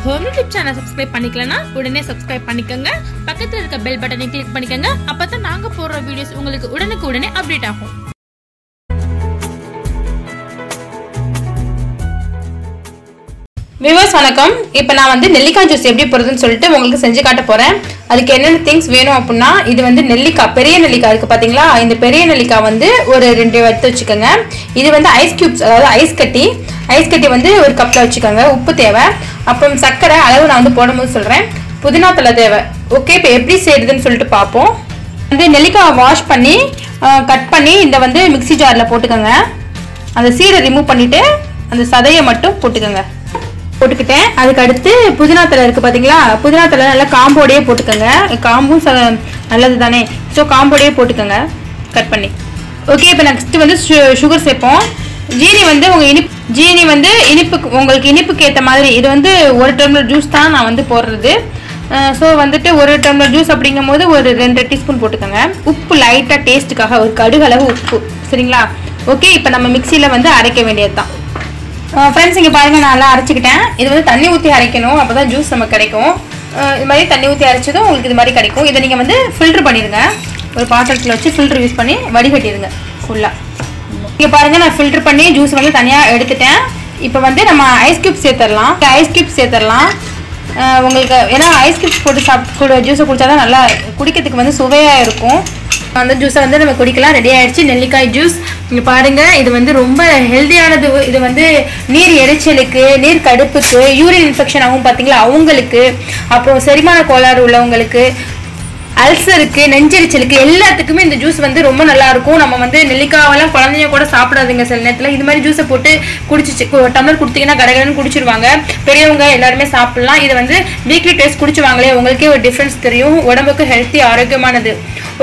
Home YouTube channel subscribe பண்ணிக்கலனா உடனே subscribe பண்ணிக்கங்க. பக்கத்துல இருக்க பெல் பட்டனை கிளிக் பண்ணிக்கங்க. அப்பதான் நாங்க போடுற வீடியோஸ் உங்களுக்கு உடனுக்குடனே அப்டேட் ஆகும். வியூவர்ஸ் வணக்கம். இப்போ நான் வந்து நெல்லிக்காய் ஜூஸ் எப்படி போடுறதுன்னு சொல்லிட்டு உங்களுக்கு செஞ்சு காட்ட போறேன். அதுக்கு என்னென்ன திங்ஸ் வேணும் அப்படின்னா, இது வந்து நெல்லிக்காய், பெரிய நெல்லிக்காய் இருக்கு பாத்தீங்களா? இந்த பெரிய நெல்லிக்காய் வந்து ஒரு 2 எடுத்து வச்சுக்கோங்க. இது வந்து ஐஸ் கியூப்ஸ், அதாவது ஐஸ் கட்டி வந்து ஒரு கப்ல வச்சுக்கோங்க. உப்பு தேவை, அப்புறம் சர்க்கரை அளவு நான் வந்து போடும்போது சொல்றேன். புதினா தலை தேவை. ஓகே, இப்போ எப்படி செய்யறதுன்னு சொல்லிட்டு பார்ப்போம். வந்து நெல்லிக்காய் வாஷ் பண்ணி கட் பண்ணி இந்த வந்து மிக்ஸி ஜார்ல போட்டுக்கோங்க. அந்த சீடை ரிமூவ் பண்ணிட்டு அந்த சதையை மட்டும் போட்டுக்கிட்டேன். அதுக்கு அடுத்து புதினா தலை இருக்கு பாத்தீங்களா? புதினா தலை நல்லா காம்போடையே போட்டுக்கோங்க. காம்பும் நல்லது தானே, ஸோ காம்போடையே போட்டுக்கோங்க கட் பண்ணி. ஓகே, இப்போ நெக்ஸ்ட் வந்து சுகர் சேர்ப்போம். ஜீனி வந்து உங்களுக்கு இனிப்புக்கு ஏற்ற மாதிரி. இது வந்து 1 டம்ளர் ஜூஸ் தான் நான் வந்து போடுறது. ஸோ வந்துட்டு 1 டம்ளர் ஜூஸ் அப்படிங்கும் போது ஒரு 2 டீஸ்பூன் போட்டுக்கோங்க. உப்பு லைட்டாக டேஸ்ட்டுக்காக ஒரு கடுகளவு உப்பு, சரிங்களா? ஓகே, இப்போ நம்ம மிக்சியில் வந்து அரைக்க வேண்டியது தான். ஃப்ரெண்ட்ஸ், இங்கே பாருங்கள், நான் நல்லா அரைச்சிக்கிட்டேன். இது வந்து தண்ணி ஊற்றி அரைக்கணும், அப்போ தான் ஜூஸ் நமக்கு கிடைக்கும். இது மாதிரி தண்ணி ஊற்றி அரைச்சதும் உங்களுக்கு இது மாதிரி கிடைக்கும். இதை நீங்கள் வந்து ஃபில்ட்ரு பண்ணிடுங்க. ஒரு பாத்திரத்தில் வச்சு ஃபில்ட்ரு யூஸ் பண்ணி வடிகட்டிடுங்க ஃபுல்லாக. இங்கே பாருங்கள், நான் ஃபில்ட்ரு பண்ணி ஜூஸ் வந்து தனியாக எடுத்துட்டேன். இப்போ வந்து நம்ம ஐஸ் கியூப்ஸ் சேர்த்துடலாம். உங்களுக்கு ஏன்னா ஐஸ் கியூப்ஸ் போட்டு ஜூஸை குடித்தா தான் நல்லா குடிக்கிறதுக்கு வந்து சுவையாக இருக்கும். அந்த ஜூஸை வந்து நம்ம குடிக்கலாம். ரெடி ஆயிடுச்சு நெல்லிக்காய் ஜூஸ். இங்கே பாருங்கள், இது வந்து ரொம்ப ஹெல்த்தியானது. இது வந்து நீர் எரிச்சலுக்கு, நீர் கடுப்புக்கு, யூரின் இன்ஃபெக்ஷன் ஆகும் பார்த்தீங்களா அவங்களுக்கு, அப்புறம் செரிமான கோளாறு உள்ளவங்களுக்கு, அல்சருக்கு, நெஞ்செரிச்சலுக்கு எல்லாத்துக்குமே இந்த ஜூஸ் வந்து ரொம்ப நல்லா இருக்கும். நம்ம வந்து நெல்லிக்காவெல்லாம் குழந்தைங்க கூட சாப்பிடாதுங்க சில நேரத்தில். இது மாதிரி ஜூஸை போட்டு குடிச்சிச்சு டம்ளர் கொடுத்தீங்கன்னா கடகடன்னு குடிச்சிருவாங்க. பெரியவங்க எல்லாருமே சாப்பிடலாம். இது வந்து வீக்லி டேஸ்ட் குடிச்சுவாங்களே, உங்களுக்கே ஒரு டிஃப்ரென்ஸ் தெரியும். உடம்புக்கு ஹெல்த்தி, ஆரோக்கியமானது.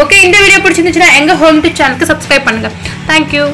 ஓகே, இந்த வீடியோ பிடிச்சிருந்துச்சுன்னா எங்கள் ஹோம் யூடியூப் சேனலுக்கு சப்ஸ்கிரைப் பண்ணுங்கள். தேங்க்யூ.